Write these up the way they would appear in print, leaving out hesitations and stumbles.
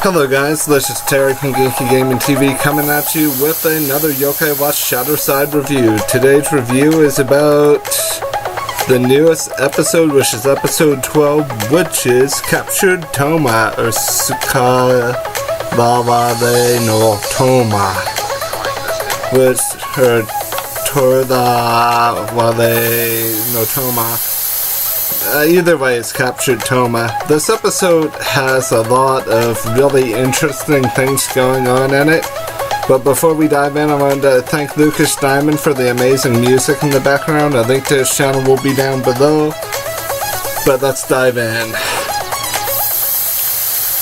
Hello guys, this is Terry from Genki Gaming TV coming at you with another Yokai Watch ShadowSide review. Today's review is about the newest episode, which is episode 12, which is Captured Touma, or Sukalawade no Touma, which, or Torlawade no Touma. Either way, it's Captured Touma. This episode has a lot of really interesting things going on in it. But before we dive in, I wanted to thank Lucas Dimond for the amazing music in the background. A link to his channel will be down below. But let's dive in.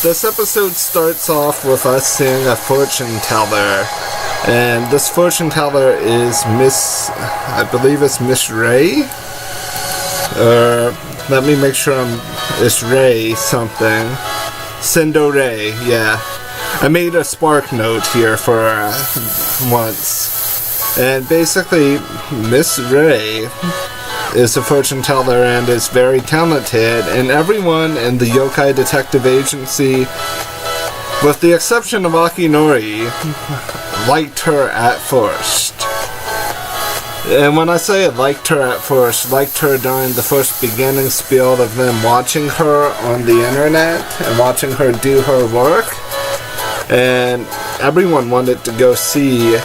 This episode starts off with us seeing a fortune teller. And this fortune teller is I believe it's Miss Ray? Let me make sure it's Ray something. Sendo Ray, yeah. I made a spark note here for once. And basically, Miss Ray is a fortune teller and is very talented, and everyone in the Yokai Detective Agency, with the exception of Akinori, liked her at first. And when I say liked her at first, liked her during the first beginning spiel of them watching her on the internet and watching her do her work. And everyone wanted to go see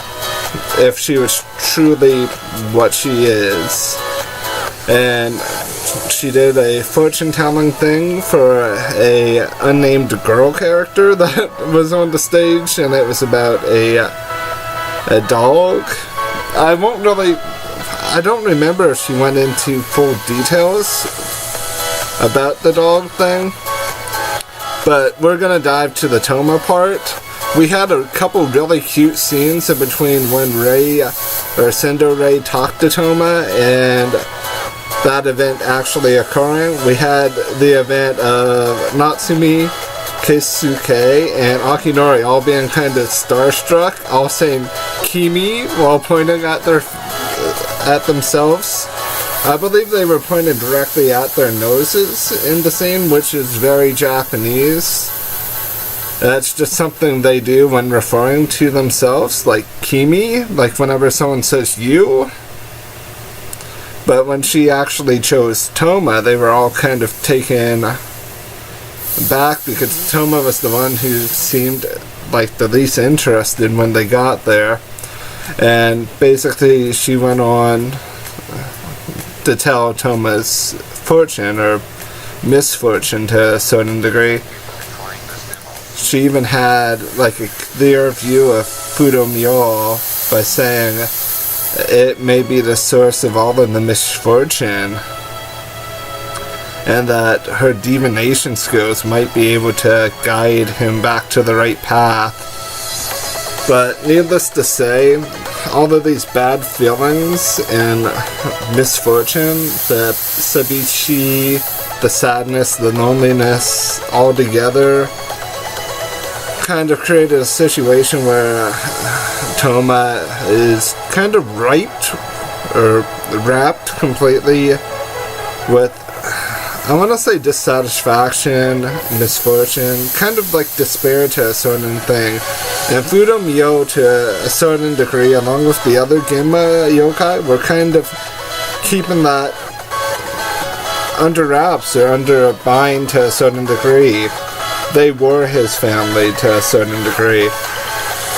if she was truly what she is. And she did a fortune-telling thing for a unnamed girl character that was on the stage, and it was about a dog. I don't remember if she went into full details about the dog thing, but we're gonna dive to the Touma part. We had a couple really cute scenes in between when Ray, or Sendo Ray, talked to Touma and that event actually occurring. We had the event of Natsumi, Keisuke, and Akinori all being kind of starstruck, all saying Kimi while pointing at themselves. I believe they were pointed directly at their noses in the scene, which is very Japanese. That's just something they do when referring to themselves, like Kimi, like whenever someone says you. But when she actually chose Touma, they were all kind of taken back because Touma was the one who seemed like the least interested when they got there. And basically she went on to tell Touma's fortune, or misfortune to a certain degree. She even had like a clear view of Borromeo by saying it may be the source of all of the misfortune, and that her divination skills might be able to guide him back to the right path. But needless to say, all of these bad feelings and misfortune, the sabichi, the sadness, the loneliness, all together, kind of created a situation where Touma is kind of wrapped completely with, I want to say, dissatisfaction, misfortune, kind of like despair to a certain thing. And Borromeo, to a certain degree, along with the other Gemma yokai, were kind of keeping that under wraps or under a bind to a certain degree. They were his family to a certain degree.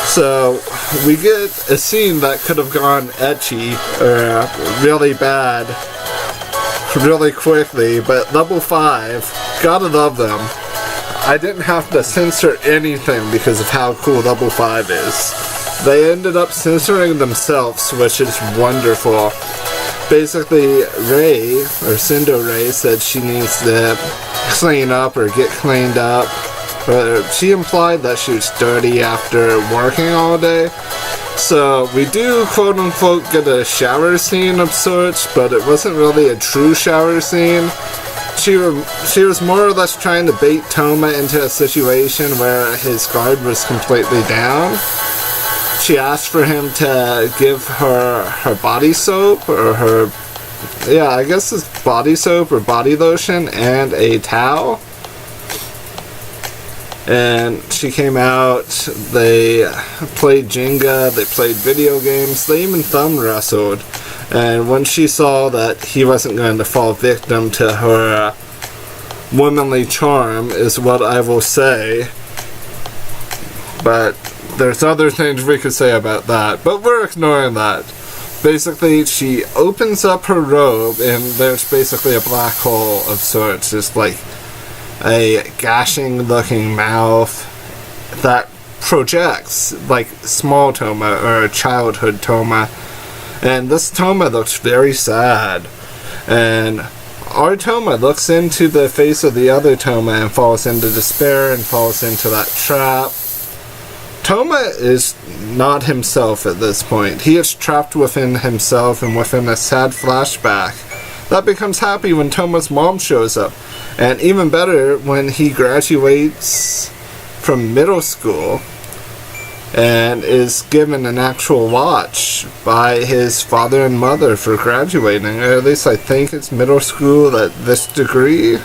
So we get a scene that could have gone ecchi or really bad really quickly, but level 5, gotta love them. I didn't have to censor anything because of how cool level 5 is. They ended up censoring themselves, which is wonderful. Basically, Ray, or Sendo Ray, said she needs to clean up or get cleaned up. She implied that she was dirty after working all day. So we do quote-unquote get a shower scene of sorts, but it wasn't really a true shower scene. She was more or less trying to bait Touma into a situation where his guard was completely down. She asked for him to give her body soap, or I guess it's body soap or body lotion, and a towel. And she came out, they played Jenga, they played video games, they even thumb wrestled. And when she saw that he wasn't going to fall victim to her womanly charm, is what I will say. But there's other things we could say about that, but we're ignoring that. Basically, she opens up her robe, and there's basically a black hole of sorts, just like a gashing looking mouth that projects like small Touma or childhood Touma. And this Touma looks very sad. And our Touma looks into the face of the other Touma and falls into despair and falls into that trap. Touma is not himself at this point. He is trapped within himself and within a sad flashback that becomes happy when Toma's mom shows up. And even better, when he graduates from middle school and is given an actual watch by his father and mother for graduating. Or at least I think it's middle school at this degree.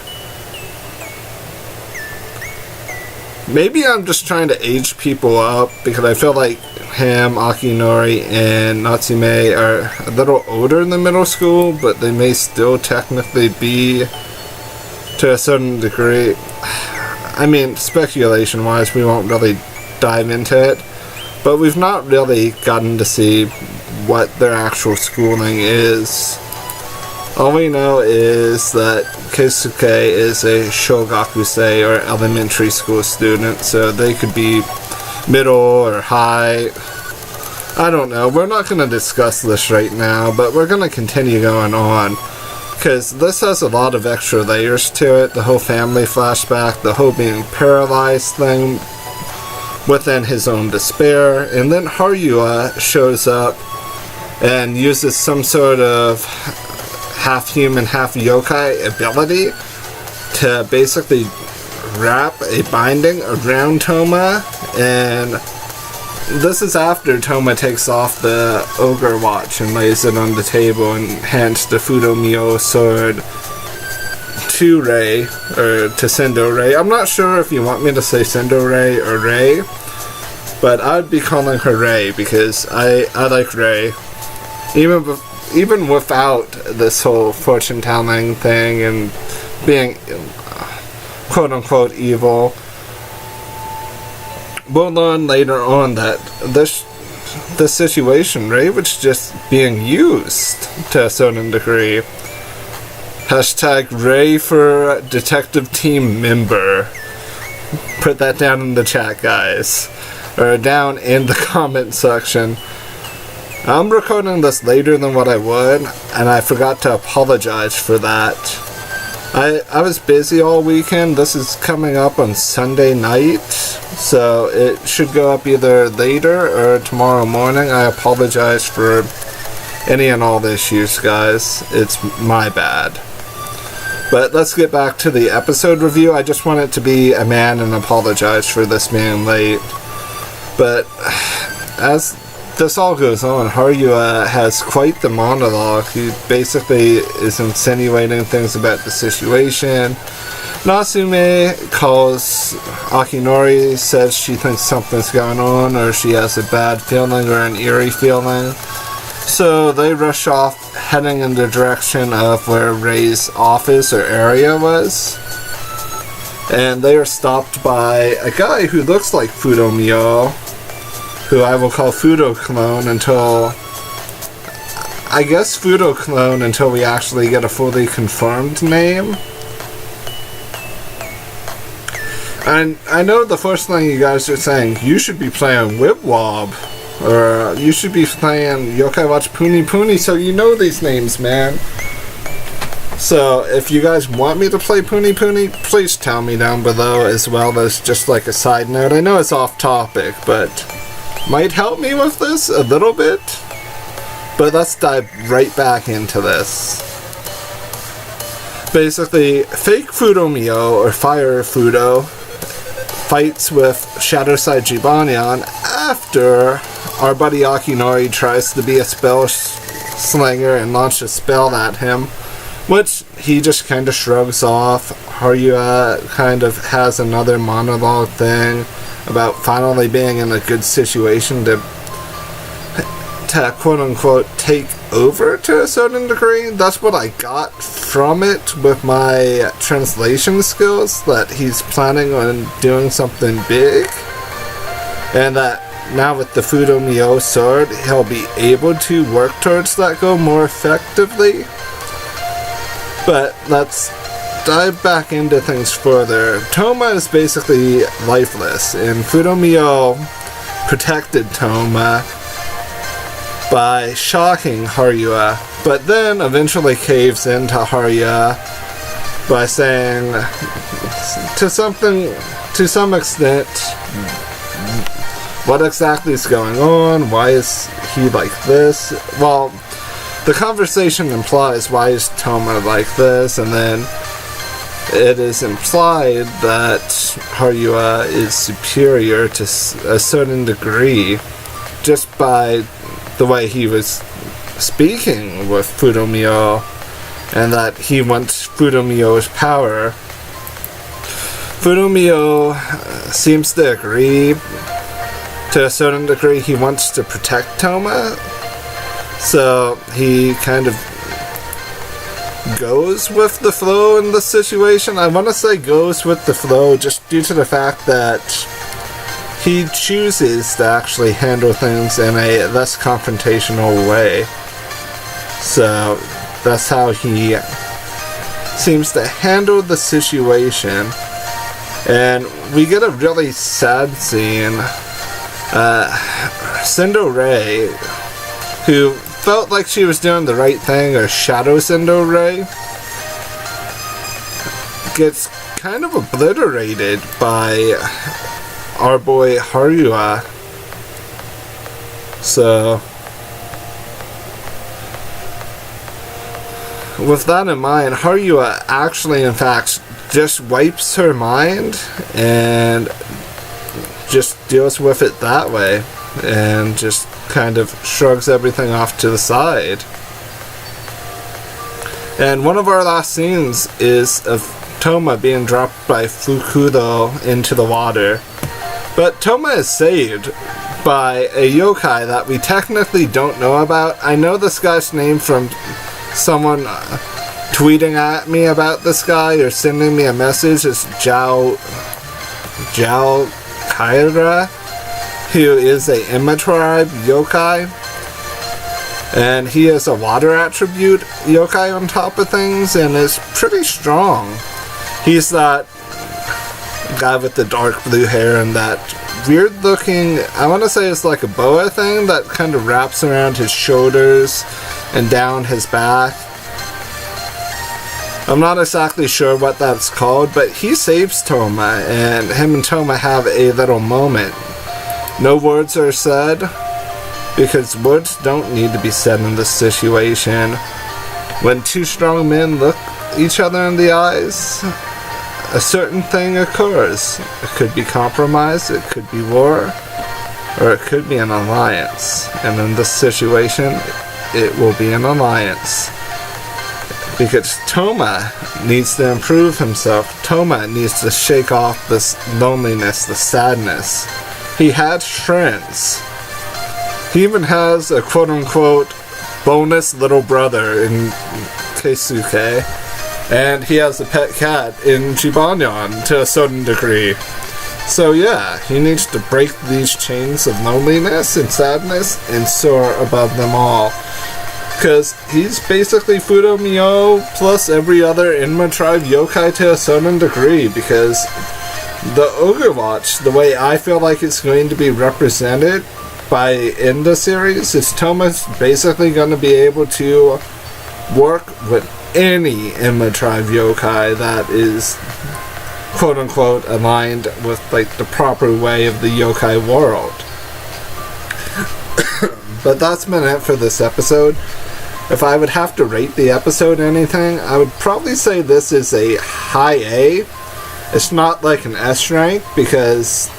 Maybe I'm just trying to age people up, because I feel like him, Akinori, and Natsume are a little older than middle school, but they may still technically be to a certain degree. I mean, speculation-wise, we won't really dive into it, but we've not really gotten to see what their actual schooling is. All we know is that Keisuke is a Shogakusei, or elementary school student, so they could be middle or high. I don't know. We're not going to discuss this right now, but we're going to continue going on, because this has a lot of extra layers to it. The whole family flashback, the whole being paralyzed thing within his own despair, and then Haruya shows up and uses some sort of half-human, half-yokai ability to basically wrap a binding around Touma, and this is after Touma takes off the ogre watch and lays it on the table and hands the Fudomyo sword to Rei, or to Sendo Rei. I'm not sure if you want me to say Sendo Rei or Rei, but I'd be calling her Rei, because I like Rei. Even without this whole fortune-telling thing and being quote-unquote evil, we'll learn later on that this situation, Rei was just being used to a certain degree. Hashtag Rei for detective team member. Put that down in the chat, guys. Or down in the comment section. I'm recording this later than what I would, and I forgot to apologize for that. I was busy all weekend. This is coming up on Sunday night, so it should go up either later or tomorrow morning. I apologize for any and all the issues, guys. It's my bad. But let's get back to the episode review. I just want it to be a man and apologize for this being late. But as this all goes on, Haruya has quite the monologue. He basically is insinuating things about the situation. Natsume calls Akinori, says she thinks something's going on, or she has a bad feeling or an eerie feeling. So they rush off, heading in the direction of where Rei's office or area was. And they are stopped by a guy who looks like Fudomyo, who I will call Fudo Clone until we actually get a fully confirmed name. And I know the first thing you guys are saying, you should be playing Whipwob, or you should be playing Yokai Watch Puni Puni, so you know these names, man. So if you guys want me to play Puni Puni, please tell me down below, as well as just like a side note. I know it's off topic, but might help me with this a little bit. But let's dive right back into this. Basically, fake Fudomyo, or Fire Fudo, fights with ShadowSide Jibanyan after our buddy Akinori tries to be a spell slinger and launch a spell at him which he just kind of shrugs off. Haruya kind of has another monologue thing about finally being in a good situation to quote-unquote take over to a certain degree. That's what I got from it with my translation skills, that he's planning on doing something big, and that now with the Fudomyo sword, he'll be able to work towards that goal more effectively. But let's dive back into things further. Touma is basically lifeless, and Fudomyo protected Touma by shocking Haruya, but then eventually caves into Haruya by saying, to some extent, what exactly is going on? Why is he like this? Well, the conversation implies, why is Touma like this? And then it is implied that Haruya is superior to a certain degree just by the way he was speaking with Fudomyo, and that he wants Fudomyo's power. Fudomyo seems to agree to a certain degree. He wants to protect Touma, so he kind of goes with the flow in the situation. I want to say goes with the flow just due to the fact that he chooses to actually handle things in a less confrontational way. So that's how he seems to handle the situation. And we get a really sad scene. Sendo-Rei, who felt like she was doing the right thing, or Shadow Sendo-Rei, gets kind of obliterated by our boy Haruya. So with that in mind, Haruya actually in fact just wipes her mind and just deals with it that way, and just kind of shrugs everything off to the side. And one of our last scenes is of Touma being dropped by Fukudo into the water. But Touma is saved by a yokai that we technically don't know about. I know this guy's name from someone tweeting at me about this guy or sending me a message. It's Jiao Kaira, who is a Emma tribe yokai, and he has a water attribute yokai on top of things, and is pretty strong. He's that guy with the dark blue hair and that weird looking, I want to say it's like a boa thing that kind of wraps around his shoulders and down his back. I'm not exactly sure what that's called, but he saves Touma, and him and Touma have a little moment. No words are said, because words don't need to be said in this situation. When two strong men look each other in the eyes, a certain thing occurs. It could be compromise, it could be war, or it could be an alliance. And in this situation, it will be an alliance. Because Touma needs to improve himself. Touma needs to shake off this loneliness, the sadness. He had friends. He even has a quote-unquote bonus little brother in Keisuke. And he has a pet cat in Jibanyan to a certain degree. So yeah, he needs to break these chains of loneliness and sadness and soar above them all. Because he's basically Fudomyo plus every other Inma tribe yokai to a certain degree. Because the Ogre Watch, the way I feel like it's going to be represented in the series, is Touma's basically going to be able to work with any Inma tribe yokai that is quote-unquote aligned with like the proper way of the yokai world. But that's been it for this episode. If I would have to rate the episode anything, I would probably say this is a high A. It's not like an S rank, because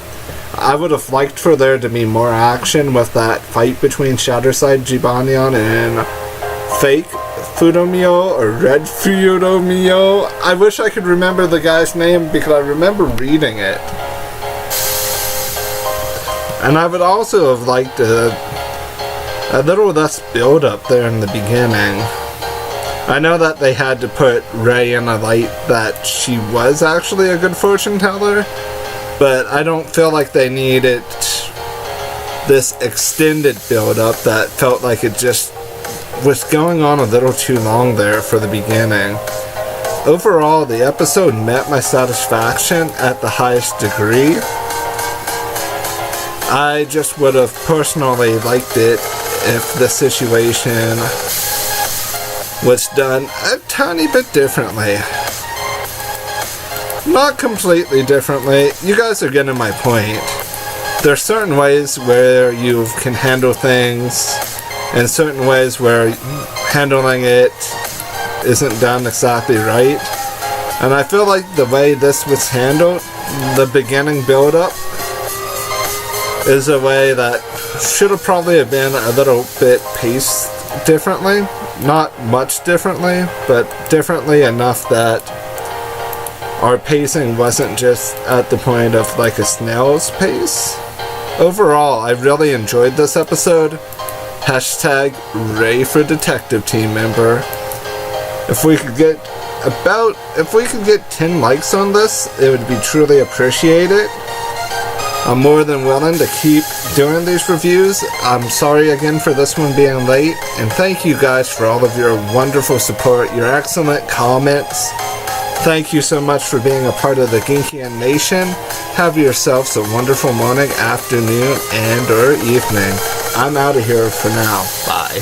I would have liked for there to be more action with that fight between ShadowSide, Jibanyan, and Fake Fudomio or Red Fudomio. I wish I could remember the guy's name because I remember reading it. And I would also have liked a little less build up there in the beginning. I know that they had to put Rei in a light that she was actually a good fortune teller, but I don't feel like they needed this extended build up that felt like it just was going on a little too long there for the beginning. Overall, the episode met my satisfaction at the highest degree. I just would have personally liked it if the situation was done a tiny bit differently. Not completely differently. You guys are getting my point. There are certain ways where you can handle things, and certain ways where handling it isn't done exactly right. And I feel like the way this was handled, the beginning build-up, is a way that should have probably have been a little bit paced differently. Not much differently, but differently enough that our pacing wasn't just at the point of like a snail's pace. Overall, I really enjoyed this episode. Hashtag Ray for Detective Team member. If we could get 10 likes on this, it would be truly appreciated. I'm more than willing to keep doing these reviews. I'm sorry again for this one being late, and thank you guys for all of your wonderful support, your excellent comments. Thank you so much for being a part of the Ginkian Nation. Have yourselves a wonderful morning, afternoon, and or evening. I'm out of here for now. Bye.